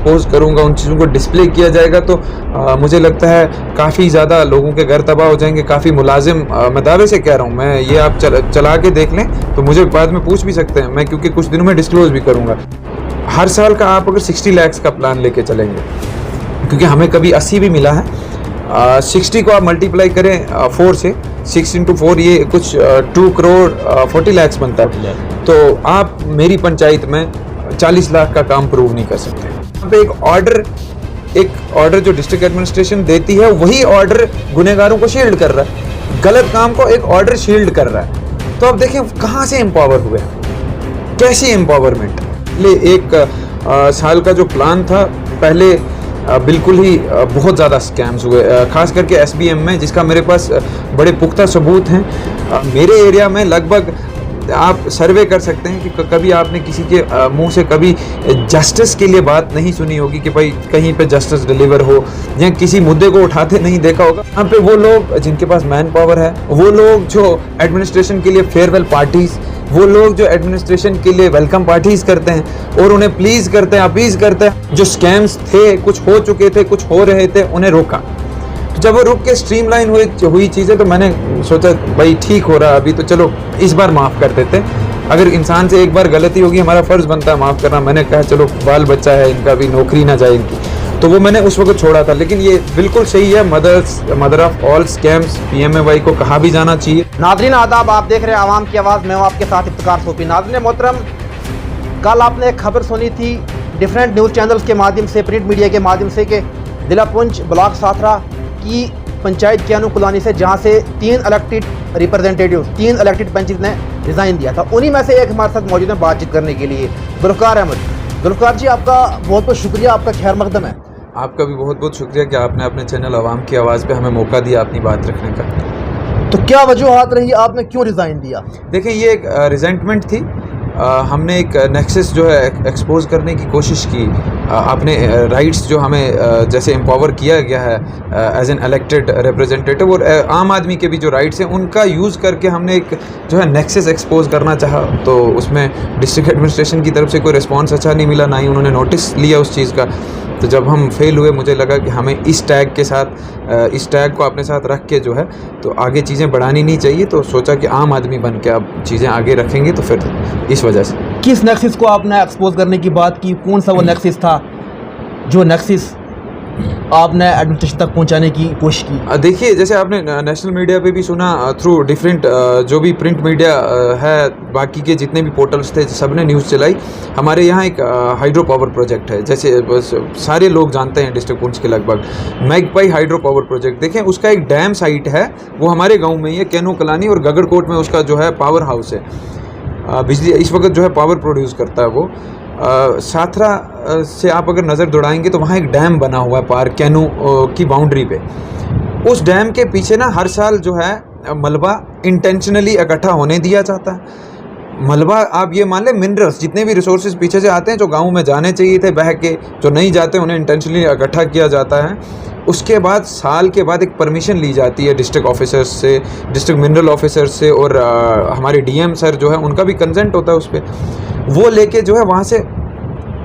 Expose करूँगा, उन चीज़ों को डिस्प्ले किया जाएगा तो मुझे लगता है काफ़ी ज़्यादा लोगों के घर तबाह हो जाएंगे, काफ़ी मुलाजिम, मैं दावे से कह रहा हूँ, मैं ये आप चला के देख लें तो मुझे बाद में पूछ भी सकते हैं, मैं क्योंकि कुछ दिनों में डिस्क्लोज भी करूँगा। हर साल का आप अगर 60 लाख का प्लान लेके चलेंगे, क्योंकि हमें कभी 80 भी मिला है, 60 को आप मल्टीप्लाई करें 4 से, 6 इंटू 4 ये कुछ 2 करोड़ 40 लाख बनता है। तो आप मेरी पंचायत में 40 लाख का काम प्रूव नहीं कर सकते। यहाँ पे एक ऑर्डर जो डिस्ट्रिक्ट एडमिनिस्ट्रेशन देती है, वही ऑर्डर गुनहगारों को शील्ड कर रहा है, गलत काम को एक ऑर्डर शील्ड कर रहा है। तो अब देखें कहाँ से एम्पावर हुए, कैसी एम्पावरमेंट। एक साल का जो प्लान था पहले बिल्कुल ही बहुत ज़्यादा स्कैम्स हुए, खास करके SBM में, जिसका मेरे पास बड़े पुख्ता सबूत हैं। मेरे एरिया में लगभग आप सर्वे कर सकते हैं कि कभी आपने किसी के मुंह से कभी जस्टिस के लिए बात नहीं सुनी होगी कि भाई कहीं पे जस्टिस डिलीवर हो, या किसी मुद्दे को उठाते नहीं देखा होगा। यहाँ पे वो लोग जिनके पास मैन पावर है, वो लोग जो एडमिनिस्ट्रेशन के लिए फेयरवेल पार्टीज, वो लोग जो एडमिनिस्ट्रेशन के लिए वेलकम पार्टीज करते हैं और उन्हें प्लीज करते हैं, अपीज करते हैं। जो स्कैम्स थे, कुछ हो चुके थे, कुछ हो रहे थे, उन्हें रोका। तो जब वो रुक के स्ट्रीमलाइन हुई चीज़ें, तो मैंने सोचा भाई ठीक हो रहा अभी, तो चलो इस बार माफ़ कर देते हैं। अगर इंसान से एक बार गलती होगी, हमारा फ़र्ज़ बनता है माफ़ करना। मैंने कहा चलो बाल बच्चा है इनका भी, नौकरी ना जाए इनकी, तो वो मैंने उस वक्त छोड़ा था। लेकिन ये बिल्कुल सही है, mother of all scams PMAY को कहा भी जाना चाहिए। नाज़रीन आदाब, आप देख रहे हैं आवाम की आवाज़, मैं हूँ आपके साथ इफ्तिकार सूफी। नाज़रीन मोहतरम, कल आपने एक खबर सुनी थी डिफरेंट न्यूज़ चैनल्स के माध्यम से, प्रिंट मीडिया के माध्यम से, कि जिला पुंछ ब्लॉक साथरा की पंचायत कैनू कुलानी से, जहाँ से 3 इलेक्टेड रिप्रेजेंटेटिव्स, 3 इलेक्टेड पंच ने रिज़ाइन दिया था, उन्हीं में से एक हमारे साथ मौजूद है बातचीत करने के लिए, जुल्फ़िकार अहमद। जुल्फ़िकार जी, आपका बहुत बहुत शुक्रिया, आपका खैर मकदम है। आपका भी बहुत बहुत शुक्रिया कि आपने अपने चैनल आवाम की आवाज़ पे हमें मौका दिया अपनी बात रखने का। तो क्या वजूहात रही, आपने क्यों रिज़ाइन दिया? देखें, ये एक रिजेंटमेंट थी। हमने एक नेक्सस जो है एक्सपोज करने की कोशिश की, अपने राइट्स जो हमें जैसे एम्पावर किया गया है एज एन इलेक्टेड रिप्रेजेंटेटिव, और आम आदमी के भी जो राइट्स हैं उनका यूज़ करके हमने एक जो है नेक्सस एक्सपोज करना चाहा। तो उसमें डिस्ट्रिक्ट एडमिनिस्ट्रेशन की तरफ से कोई रिस्पॉन्स अच्छा नहीं मिला, ना ही उन्होंने नोटिस लिया उस चीज़ का। तो जब हम फेल हुए, मुझे लगा कि हमें इस टैग के साथ, इस टैग को अपने साथ रख के जो है तो आगे चीज़ें बढ़ानी नहीं चाहिए। तो सोचा कि आम आदमी बन के अब चीज़ें आगे रखेंगे, तो फिर इस वजह से। किस नेक्सिस को आपने एक्सपोज करने की बात की? कौन सा वो नेक्सिस था जो नेक्सिस आपने एडमिनिस्ट्रेशन तक पहुंचाने की कोशिश की? देखिए, जैसे आपने नेशनल मीडिया पे भी सुना, थ्रू डिफरेंट जो भी प्रिंट मीडिया है, बाकी के जितने भी पोर्टल्स थे, सब ने न्यूज़ चलाई। हमारे यहाँ एक हाइड्रो पावर प्रोजेक्ट है, जैसे सारे लोग जानते हैं डिस्ट्रिक्ट पुंछ के लगभग, मैगपाई हाइड्रो पावर प्रोजेक्ट। देखें, उसका एक डैम साइट है, वो हमारे गाँव में ही है, कैनो कलानी, और गगड़कोट में उसका जो है पावर हाउस है, बिजली इस वक्त जो है पावर प्रोड्यूस करता है वो। साथरा से आप अगर नज़र दौड़ाएंगे तो वहाँ एक डैम बना हुआ है पार कैनू की बाउंड्री पे। उस डैम के पीछे ना हर साल जो है मलबा इंटेंशनली इकट्ठा होने दिया जाता है। मलबा आप ये मान लें, मिनरल्स जितने भी रिसोर्सेज पीछे से आते हैं, जो गाँव में जाने चाहिए थे बह के, जो नहीं जाते उन्हें इंटेंशनली इकट्ठा किया जाता है। उसके बाद साल के बाद एक परमिशन ली जाती है डिस्ट्रिक्ट ऑफिसर्स से, डिस्ट्रिक्ट मिनरल ऑफिसर से, और हमारे DM सर जो है उनका भी कंसेंट होता है उस पर। वो लेके जो है वहाँ से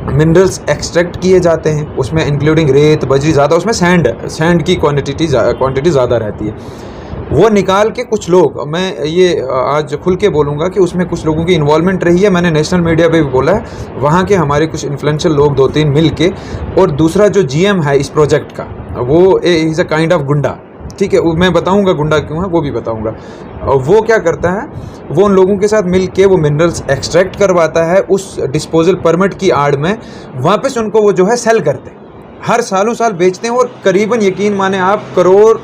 मिनरल्स एक्सट्रैक्ट किए जाते हैं, उसमें इंक्लूडिंग रेत, बजरी, ज़्यादा उसमें सैंड की क्वांटिटी ज़्यादा रहती है। वो निकाल के कुछ लोग, मैं ये आज खुल के बोलूँगा कि उसमें कुछ लोगों की इन्वॉल्वमेंट रही है, मैंने नेशनल मीडिया पे भी बोला है। वहाँ के हमारे कुछ इन्फ्लुएंशियल लोग 2-3 मिल के, और दूसरा जो GM है इस प्रोजेक्ट का, वो इज़ अ काइंड ऑफ गुंडा, ठीक है, मैं बताऊंगा गुंडा क्यों है, वो भी बताऊंगा। वो क्या करता है, वो उन लोगों के साथ मिल के वो मिनरल्स एक्सट्रैक्ट करवाता है, उस डिस्पोजल परमिट की आड़ में वापस उनको वो जो है सेल करते हैं, हर सालों साल बेचते हैं, और करीबन यकीन माने आप 1 करोड़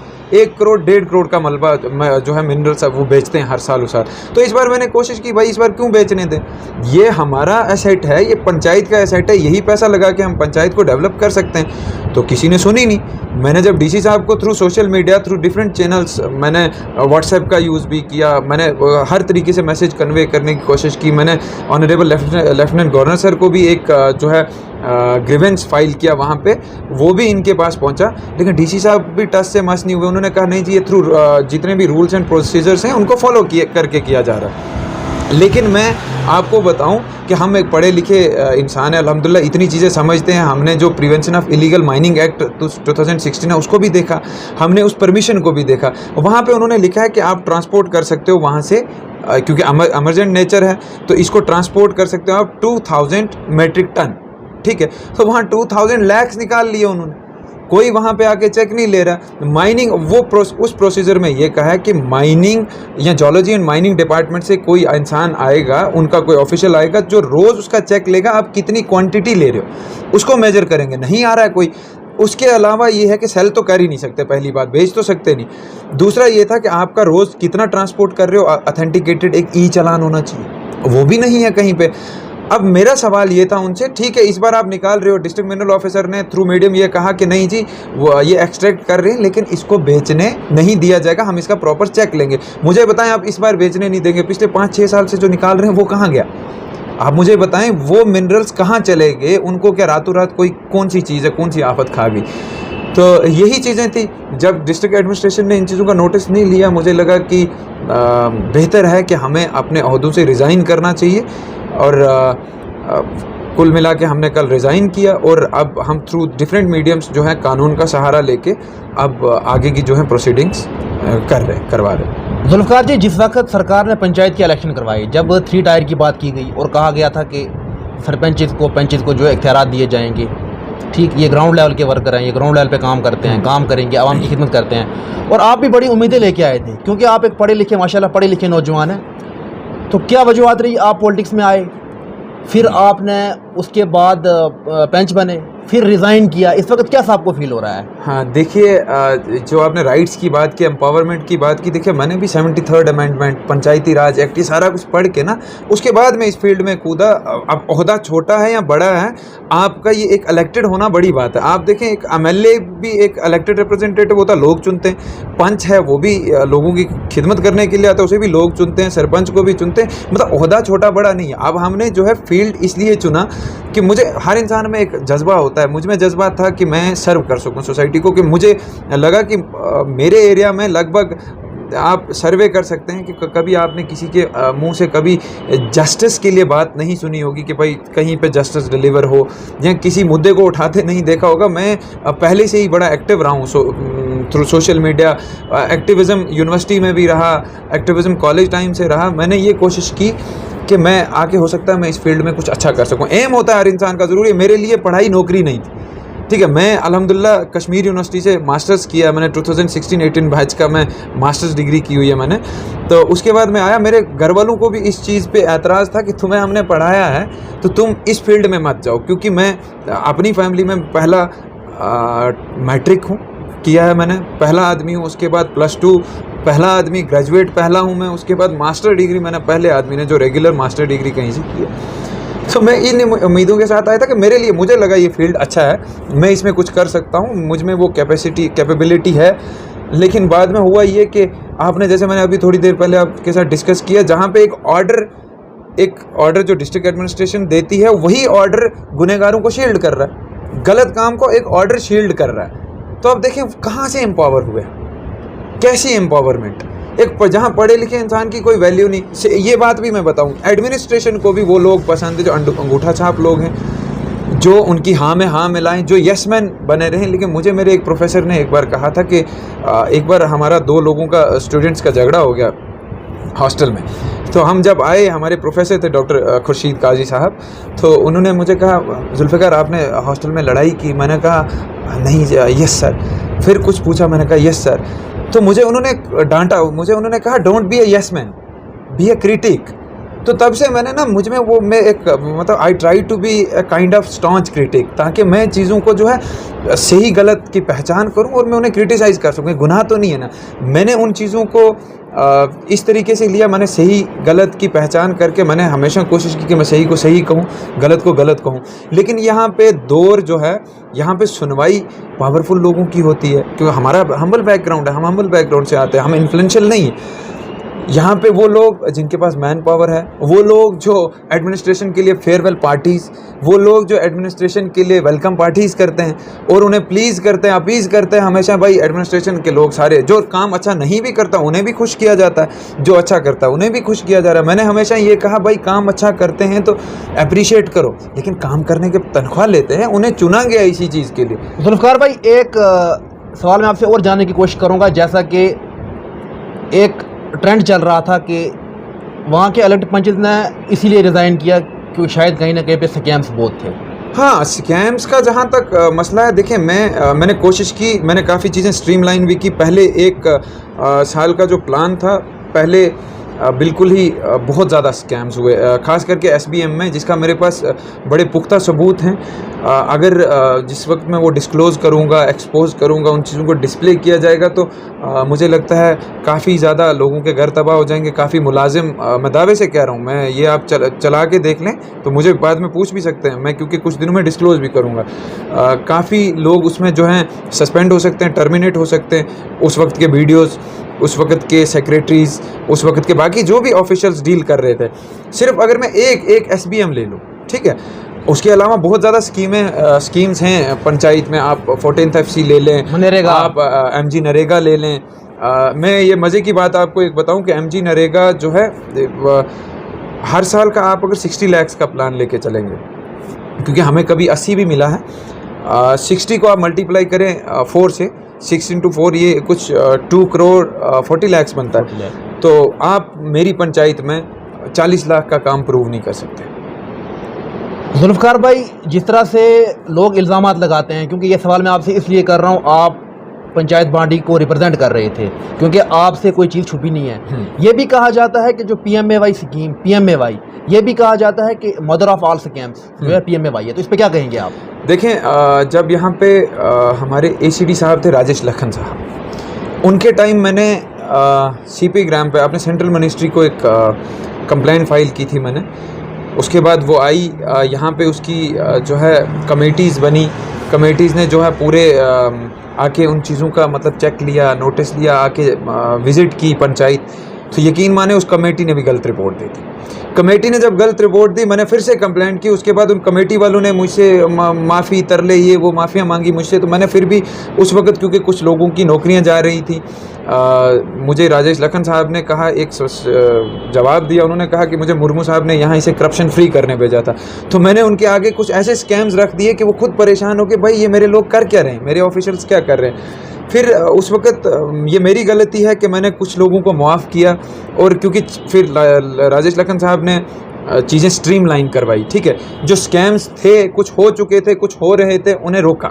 1.5 करोड़ का मलबा जो है मिनरल्स वो बेचते हैं हर सालों साल। तो इस बार मैंने कोशिश की, भाई इस बार क्यों बेचने दें, ये हमारा एसेट है, ये पंचायत का एसेट है, यही पैसा लगा के हम पंचायत को डेवलप कर सकते हैं। तो किसी ने सुनी नहीं। मैंने जब DC साहब को through social media, through different channels, मैंने व्हाट्सएप का यूज़ भी किया, मैंने हर तरीके से मैसेज कन्वे करने की कोशिश की, मैंने ऑनरेबल लेफ्टिनेंट गवर्नर सर को भी एक जो है ग्रीवेंस फाइल किया वहाँ पे, वो भी इनके पास पहुँचा। लेकिन DC साहब भी टस से मस नहीं हुए, उन्होंने कहा नहीं जी, ये थ्रू जितने भी रूल्स एंड प्रोसीजर्स हैं उनको फॉलो करके किया जा रहा है। लेकिन मैं आपको बताऊं कि हम एक पढ़े लिखे इंसान हैं, अल्हम्दुलिल्लाह इतनी चीज़ें समझते हैं। हमने जो prevention of illegal mining act 2016 है उसको भी देखा, हमने उस परमिशन को भी देखा। वहाँ पे उन्होंने लिखा है कि आप ट्रांसपोर्ट कर सकते हो वहाँ से, क्योंकि एमरजेंट नेचर है तो इसको ट्रांसपोर्ट कर सकते हो आप 2000 मेट्रिक टन, ठीक है। तो वहाँ 2000 लैक्स निकाल लिए उन्होंने, कोई वहाँ पे आके चेक नहीं ले रहा। माइनिंग उस प्रोसीजर में ये कहा है कि माइनिंग या जियोलॉजी एंड माइनिंग डिपार्टमेंट से कोई इंसान आएगा, उनका कोई ऑफिशियल आएगा जो रोज़ उसका चेक लेगा, आप कितनी क्वांटिटी ले रहे हो उसको मेजर करेंगे। नहीं आ रहा है कोई। उसके अलावा ये है कि सेल तो कर ही नहीं सकते, पहली बात, बेच तो सकते नहीं। दूसरा ये था कि आपका रोज़ कितना ट्रांसपोर्ट कर रहे हो, ऑथेंटिकेटेड एक ई चालान होना चाहिए, वो भी नहीं है कहीं पे। अब मेरा सवाल ये था उनसे, ठीक है इस बार आप निकाल रहे हो, डिस्ट्रिक्ट मिनरल ऑफिसर ने थ्रू मीडियम ये कहा कि नहीं जी वो ये एक्सट्रैक्ट कर रहे हैं लेकिन इसको बेचने नहीं दिया जाएगा, हम इसका प्रॉपर चेक लेंगे। मुझे बताएं आप इस बार बेचने नहीं देंगे, पिछले 5-6 साल से जो निकाल रहे हैं वो कहाँ गया? आप मुझे बताएं वो मिनरल्स कहाँ चले गए? उनको क्या रातों रात कोई कौन सी चीज़ है, कौन सी आफत खा गई? तो यही चीज़ें थी। जब डिस्ट्रिक्ट एडमिनिस्ट्रेशन ने इन चीज़ों का नोटिस नहीं लिया, मुझे लगा कि बेहतर है कि हमें अपने ओहदों से रिज़ाइन करना चाहिए। और कुल मिला के हमने कल रिज़ाइन किया और अब हम थ्रू डिफरेंट मीडियम्स जो है कानून का सहारा लेके अब आगे की जो है प्रोसीडिंग्स करवा रहे हैं। जुल्फ़िकार जी, जिस वक्त सरकार ने पंचायत के इलेक्शन करवाए, जब 3 टायर की बात की गई और कहा गया था कि सरपंच को पंच को जो है इख्तियारात दिए जाएंगे, ठीक, ये ग्राउंड लेवल के वर्कर हैं, ये ग्राउंड लेवल पे काम करते हैं, काम करेंगे, आवाम की खिदमत करते हैं, और आप भी बड़ी उम्मीदें लेके आए थे क्योंकि आप एक पढ़े लिखे, माशाल्लाह पढ़े लिखे नौजवान हैं। तो क्या वजूहत रही आप पॉलिटिक्स में आए, फिर आपने उसके बाद पंच बने, फिर रिज़ाइन किया, इस वक्त क्या आपको फील हो रहा है? हाँ देखिए, जो आपने राइट्स की बात की, एम्पावरमेंट की बात की, देखिए मैंने भी 73rd अमेंडमेंट, पंचायती राज एक्ट, ये सारा कुछ पढ़ के ना उसके बाद मैं इस फील्ड में कूदा। अब ओहदा छोटा है या बड़ा है, आपका ये एक इलेक्टेड होना बड़ी बात है। आप देखें एक MLA भी एक इलेक्टेड रिप्रेजेंटेटिव होता है, लोग चुनते हैं। पंच है वो भी लोगों की खिदमत करने के लिए आता है, उसे भी लोग चुनते हैं, सरपंच को भी चुनते हैं। मतलब ओहदा छोटा बड़ा नहीं है। अब हमने जो है फील्ड इसलिए चुना कि मुझे, हर इंसान में एक जज्बा होता है, मुझ में जज्बा था कि मैं सर्व कर सकूं सोसाइटी को, कि मुझे लगा कि मेरे एरिया में लगभग आप सर्वे कर सकते हैं कि कभी आपने किसी के मुंह से कभी जस्टिस के लिए बात नहीं सुनी होगी कि भाई कहीं पे जस्टिस डिलीवर हो, या किसी मुद्दे को उठाते नहीं देखा होगा। मैं पहले से ही बड़ा एक्टिव रहा हूँ through social media, activism university में भी रहा, एक्टिविज़म कॉलेज टाइम से रहा। मैंने ये कोशिश की कि मैं आगे हो सकता है मैं इस फील्ड में कुछ अच्छा कर सकूं। एम होता है हर इंसान का, ज़रूरी है। मेरे लिए पढ़ाई नौकरी नहीं थी, ठीक है। मैं अल्हम्दुलिल्लाह कश्मीर यूनिवर्सिटी से मास्टर्स किया मैंने, 2016-18 बैच का मैं मास्टर्स डिग्री की हुई है मैंने। तो उसके बाद मैं आया, मेरे घर वालों को भी इस चीज़ पे एतराज़ था कि तुम्हें हमने पढ़ाया है तो तुम इस फील्ड में मत जाओ, क्योंकि मैं अपनी फैमिली में पहला मैट्रिक हूँ, किया है मैंने, पहला आदमी हूँ। उसके बाद +2 पहला आदमी, ग्रेजुएट पहला हूँ मैं। उसके बाद मास्टर डिग्री मैंने पहले आदमी ने जो रेगुलर मास्टर डिग्री कहीं से की है। तो मैं इन उम्मीदों के साथ आया था कि मेरे लिए, मुझे लगा ये फील्ड अच्छा है, मैं इसमें कुछ कर सकता हूँ, मुझ में वो कैपेबिलिटी है। लेकिन बाद में हुआ ये कि आपने, जैसे मैंने अभी थोड़ी देर पहले आपके साथ डिस्कस किया, जहाँ पे एक ऑर्डर जो डिस्ट्रिक्ट एडमिनिस्ट्रेशन देती है, वही ऑर्डर गुनहगारों को शील्ड कर रहा है, गलत काम को एक ऑर्डर शील्ड कर रहा है। तो अब देखें कहाँ से एम्पावर हुए, कैसी एम्पावरमेंट। एक जहाँ पढ़े लिखे इंसान की कोई वैल्यू नहीं। ये बात भी मैं बताऊँ, एडमिनिस्ट्रेशन को भी वो लोग पसंद है जो अंगूठा छाप लोग हैं, जो उनकी हाँ में हाँ मिलाएं, जो यस मैन बने रहें। लेकिन मुझे मेरे एक प्रोफेसर ने एक बार कहा था कि एक बार हमारा 2 लोगों का, स्टूडेंट्स का झगड़ा हो गया हॉस्टल में। तो हम जब आए, हमारे प्रोफेसर थे डॉक्टर खुर्शीद काजी साहब, तो उन्होंने मुझे कहा, जुल्फ़िकार आपने हॉस्टल में लड़ाई की? मैंने कहा नहीं यस सर। फिर कुछ पूछा, मैंने कहा यस सर। तो मुझे उन्होंने डांटा, मुझे उन्होंने कहा don't be a yes man, be a critic. तो तब से मैंने ना, मुझ में वो, मैं एक, मतलब I try to be a kind of staunch critic, ताकि मैं चीज़ों को जो है सही गलत की पहचान करूं और मैं उन्हें क्रिटिसाइज़ कर सकूं। गुनाह तो नहीं है ना। मैंने उन चीज़ों को इस तरीके से लिया, मैंने सही गलत की पहचान करके मैंने हमेशा कोशिश की कि मैं सही को सही कहूं, गलत को गलत कहूं। लेकिन यहाँ पे दौर जो है, यहाँ पे सुनवाई पावरफुल लोगों की होती है, क्योंकि हमारा हम्बल बैकग्राउंड है, हम हम्बल बैकग्राउंड से आते हैं, हम इन्फ्लुएंशियल नहीं है। यहाँ पे वो लोग जिनके पास मैन पावर है, वो लोग जो एडमिनिस्ट्रेशन के लिए फेयरवेल पार्टीज़, वो लोग जो एडमिनिस्ट्रेशन के लिए वेलकम पार्टीज़ करते हैं और उन्हें प्लीज़ करते हैं, अपीज़ करते हैं हमेशा। भाई एडमिनिस्ट्रेशन के लोग सारे जो काम अच्छा नहीं भी करता उन्हें भी खुश किया जाता है, जो अच्छा करता है उन्हें भी खुश किया जा रहा है। मैंने हमेशा ये कहा भाई काम अच्छा करते हैं तो अप्रिशिएट करो, लेकिन काम करने के तनख्वाह लेते हैं, उन्हें चुना गया इसी चीज़ के लिए। जुल्फ़िकार भाई, एक सवाल मैं आपसे और जानने की कोशिश करूँगा। जैसा कि एक ट्रेंड चल रहा था कि वहाँ के इलेक्टेड पंचेस ने इसीलिए रिज़ाइन किया क्योंकि शायद कहीं ना कहीं पे स्कैम्स बहुत थे। हाँ, स्कैम्स का जहाँ तक मसला है, देखिए मैंने कोशिश की, मैंने काफ़ी चीज़ें स्ट्रीमलाइन भी की। पहले एक साल का जो प्लान था, पहले बिल्कुल ही बहुत ज़्यादा स्कैम्स हुए, ख़ास करके एसबीएम में, जिसका मेरे पास बड़े पुख्ता सबूत हैं। अगर जिस वक्त मैं वो डिस्क्लोज़ करूँगा, एक्सपोज़ करूँगा, उन चीज़ों को डिस्प्ले किया जाएगा तो मुझे लगता है काफ़ी ज़्यादा लोगों के घर तबाह हो जाएंगे। काफ़ी मुलाजिम, मैं दावे से कह रहा हूँ, मैं ये आप चला के देख लें तो मुझे बाद में पूछ भी सकते हैं मैं, क्योंकि कुछ दिनों में डिस्क्लोज़ भी करूँगा। काफ़ी लोग उसमें जो हैं सस्पेंड हो सकते हैं, टर्मिनेट हो सकते हैं। उस वक्त के वीडियोज़, उस वक्त के सेक्रेटरीज़, उस वक्त के बाकी जो भी ऑफिशियल्स डील कर रहे थे, सिर्फ अगर मैं एक एसबीएम ले लूँ, ठीक है, उसके अलावा बहुत ज़्यादा स्कीम्स हैं पंचायत में। आप 14th FC ले लें, मनरेगा, आप MG नरेगा ले लें। मैं ये मज़े की बात आपको एक बताऊं कि MG नरेगा जो है, हर साल का आप अगर 60 लाख का प्लान लेके चलेंगे, क्योंकि हमें कभी 80 भी मिला है, 60 को आप मल्टीप्लाई करें 4 से, 6 × 4 ये कुछ 2 करोड़ 40 लाख बनता है। तो आप मेरी पंचायत में 40 लाख का काम प्रूव नहीं कर सकते। जुल्फ़िकार भाई, जिस तरह से लोग इल्ज़ामात लगाते हैं, क्योंकि ये सवाल मैं आपसे इसलिए कर रहा हूँ, आप पंचायत बॉडी को रिप्रेजेंट कर रहे थे, क्योंकि आपसे कोई चीज़ छुपी नहीं है। ये भी कहा जाता है कि जो PMAY स्कीम, PMAY, ये भी कहा जाता है कि मदर ऑफ ऑल स्कैम्स जो है PMAY है, तो इस पर क्या कहेंगे आप? देखें, जब यहाँ पे हमारे ACD साहब थे राजेश लखन साहब, उनके टाइम मैंने CP ग्राम पे अपने सेंट्रल मिनिस्ट्री को एक कंप्लेंट फाइल की थी मैंने। उसके बाद वो आई, यहाँ पे उसकी जो है कमेटीज़ बनी, कमेटीज़ ने जो है पूरे आके उन चीज़ों का मतलब चेक लिया, नोटिस लिया, आके विज़िट की पंचायत। तो यकीन माने उस कमेटी ने भी गलत रिपोर्ट दी थी। कमेटी ने जब गलत रिपोर्ट दी, मैंने फिर से कंप्लेंट की। उसके बाद उन कमेटी वालों ने मुझसे माफ़ी, तरले, ये वो माफ़ियाँ मांगी मुझसे। तो मैंने फिर भी उस वक्त, क्योंकि कुछ लोगों की नौकरियां जा रही थी, मुझे राजेश लखन साहब ने कहा, एक जवाब दिया, उन्होंने कहा कि मुझे मुर्मू साहब ने यहाँ इसे करप्शन फ्री करने भेजा था। तो मैंने उनके आगे कुछ ऐसे स्कैम्स रख दिए कि वो खुद परेशान हो के, भाई ये मेरे लोग कर क्या रहे हैं, मेरे ऑफिशियल्स क्या कर रहे हैं। फिर उस वक़्त ये मेरी गलती है कि मैंने कुछ लोगों को माफ़ किया, और क्योंकि फिर राजेश लखन साहब ने चीज़ें स्ट्रीमलाइन करवाई, ठीक है। जो स्कैम्स थे, कुछ हो चुके थे, कुछ हो रहे थे, उन्हें रोका।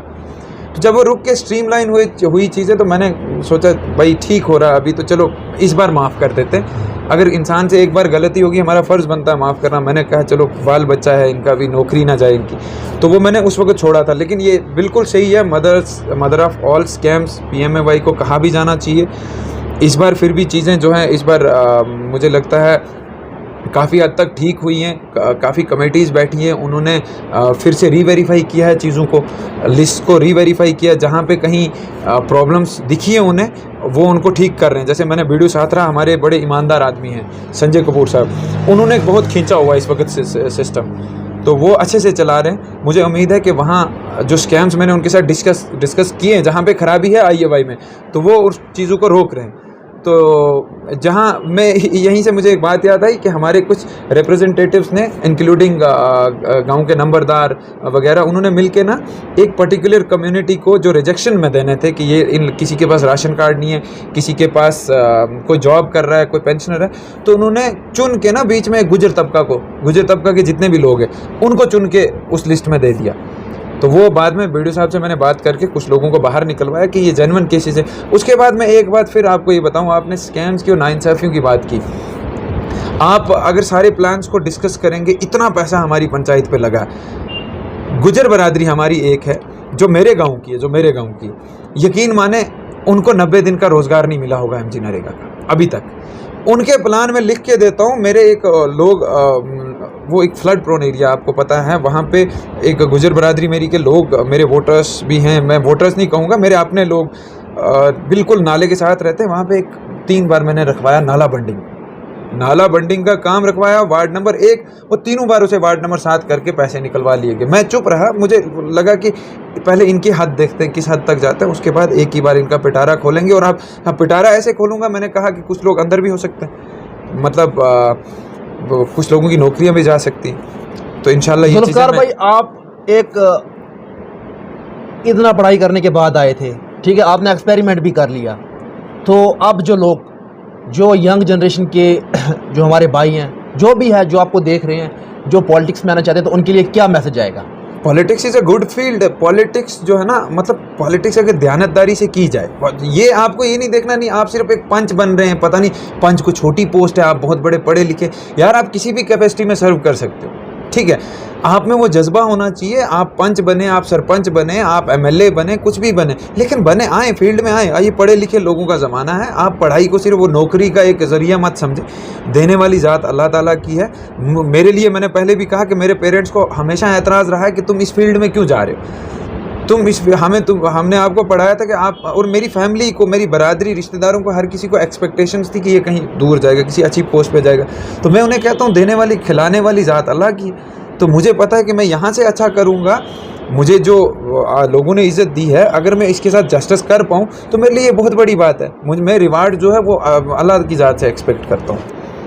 तो जब वो रुक के स्ट्रीमलाइन हुई चीज़ें, तो मैंने सोचा भाई ठीक हो रहा, अभी तो चलो इस बार माफ़ कर देते हैं। अगर इंसान से एक बार गलती होगी, हमारा फ़र्ज़ बनता है माफ़ करना। मैंने कहा चलो बाल बच्चा है इनका भी, नौकरी ना जाए इनकी, तो वो मैंने उस वक्त छोड़ा था। लेकिन ये बिल्कुल सही है, mother of all scams PMAY को कहा भी जाना चाहिए। इस बार फिर भी चीज़ें जो हैं, इस बार मुझे लगता है काफ़ी हद तक ठीक हुई हैं। काफ़ी कमेटीज़ बैठी हैं, उन्होंने फिर से रीवेरीफाई किया है चीज़ों को, लिस्ट को रीवेरीफाई किया। जहाँ पे कहीं प्रॉब्लम्स दिखी है उन्हें, वो उनको ठीक कर रहे हैं। जैसे मैंने BDO साथरा, हमारे बड़े ईमानदार आदमी हैं संजय कपूर साहब, उन्होंने बहुत खींचा हुआ इस वक्त सिस्टम, तो वो अच्छे से चला रहे हैं। मुझे उम्मीद है कि वहाँ जो स्कैम्स मैंने उनके साथ डिस्कस किए हैं, जहाँ पे खराबी है IAY में, तो वो उस चीज़ों को रोक रहे हैं। तो जहाँ मैं यहीं से मुझे एक बात याद आई कि हमारे कुछ रिप्रेजेंटेटिव्स ने, इंक्लूडिंग गांव के नंबरदार वगैरह, उन्होंने मिलके ना एक पर्टिकुलर कम्युनिटी को जो रिजेक्शन में देने थे कि ये किसी के पास राशन कार्ड नहीं है, किसी के पास कोई जॉब कर रहा है, कोई पेंशनर है, तो उन्होंने चुन के ना बीच में गुजर तबका के जितने भी लोग हैं उनको चुन के उस लिस्ट में दे दिया। तो वो बाद में BDO साहब से मैंने बात करके कुछ लोगों को बाहर निकलवाया कि ये जेन्युइन केसेस है। उसके बाद मैं एक बात फिर आपको ये बताऊं, आपने स्कैम्स की और नाइंसाफ़ियों की बात की। आप अगर सारे प्लान्स को डिस्कस करेंगे, इतना पैसा हमारी पंचायत पे लगा। गुजर बरादरी हमारी एक है जो मेरे गाँव की है, यकीन माने उनको 90 दिन का रोज़गार नहीं मिला होगा MG नरेगा का अभी तक। उनके प्लान में लिख के देता हूँ। मेरे एक लोग, वो एक फ्लड प्रोन एरिया आपको पता है, वहाँ पे एक गुजर बरादरी मेरी के लोग, मेरे वोटर्स भी हैं, मैं वोटर्स नहीं कहूँगा, मेरे अपने लोग बिल्कुल नाले के साथ रहते हैं। वहाँ पे 3 बार मैंने रखवाया नाला बंडिंग, नाला बंडिंग का काम रखवाया वार्ड नंबर 1, वो तीनों बार उसे वार्ड नंबर 7 करके पैसे निकलवा लिए गए। मैं चुप रहा, मुझे लगा कि पहले इनकी हद देखते हैं किस हद तक जाता है, उसके बाद एक ही बार इनका पिटारा खोलेंगे। और आप पिटारा ऐसे खोलूँगा, मैंने कहा कि कुछ लोग अंदर भी हो सकते हैं, मतलब कुछ लोगों की नौकरियां भी जा सकती हैं। तो इंशाल्लाह ये जुल्फकार भाई, आप एक इतना पढ़ाई करने के बाद आए थे, ठीक है, आपने एक्सपेरिमेंट भी कर लिया, तो अब जो लोग, जो यंग जनरेशन के जो हमारे भाई हैं, जो भी है, जो आपको देख रहे हैं, जो पॉलिटिक्स में आना चाहते हैं, तो उनके लिए क्या मैसेज आएगा? Politics is a good field. Politics जो है ना, मतलब पॉलिटिक्स अगर ध्यानतदारी से की जाए, ये आपको ये नहीं देखना, नहीं आप सिर्फ एक पंच बन रहे हैं, पता नहीं पंच को छोटी पोस्ट है, आप बहुत बड़े पढ़े लिखे, यार आप किसी भी कैपेसिटी में सर्व कर सकते हो, ठीक है। आप में वो जज्बा होना चाहिए, आप पंच बने, आप सरपंच बने, आप एमएलए बने, कुछ भी बने, लेकिन बने, आए फील्ड में आए। ये पढ़े लिखे लोगों का ज़माना है। आप पढ़ाई को सिर्फ वो नौकरी का एक ज़रिया मत समझे, देने वाली ज़ात अल्लाह ताला की है। मेरे लिए, मैंने पहले भी कहा कि मेरे पेरेंट्स को हमेशा एतराज़ रहा है कि तुम इस फील्ड में क्यों जा रहे हो, हमने आपको पढ़ाया था कि आप, और मेरी फैमिली को, मेरी बरादरी, रिश्तेदारों को, हर किसी को एक्सपेक्टेशंस थी कि ये कहीं दूर जाएगा, किसी अच्छी पोस्ट पे जाएगा। तो मैं उन्हें कहता हूँ, देने वाली, खिलाने वाली ज़ात अल्लाह की है। तो मुझे पता है कि मैं यहाँ से अच्छा करूँगा, मुझे जो लोगों ने इज़्ज़त दी है, अगर मैं इसके साथ जस्टिस कर पाऊँ तो मेरे लिए ये बहुत बड़ी बात है। मैं रिवार्ड जो है वो अल्लाह की ज़ात से एक्सपेक्ट करता हूँ।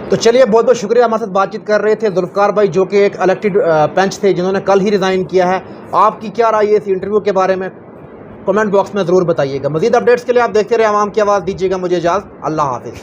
तो चलिए, बहुत बहुत शुक्रिया। हमारे साथ बातचीत कर रहे थे जुल्फकार भाई, जो कि एक इलेक्टेड पंच थे, जिन्होंने कल ही रिज़ाइन किया है। आपकी क्या राय है इस इंटरव्यू के बारे में? कमेंट बॉक्स में ज़रूर बताइएगा। मज़ीद अपडेट्स के लिए आप देखते रहे आवाम की आवाज़। दीजिएगा मुझे इजाज़त। अल्लाह हाफ़िज़।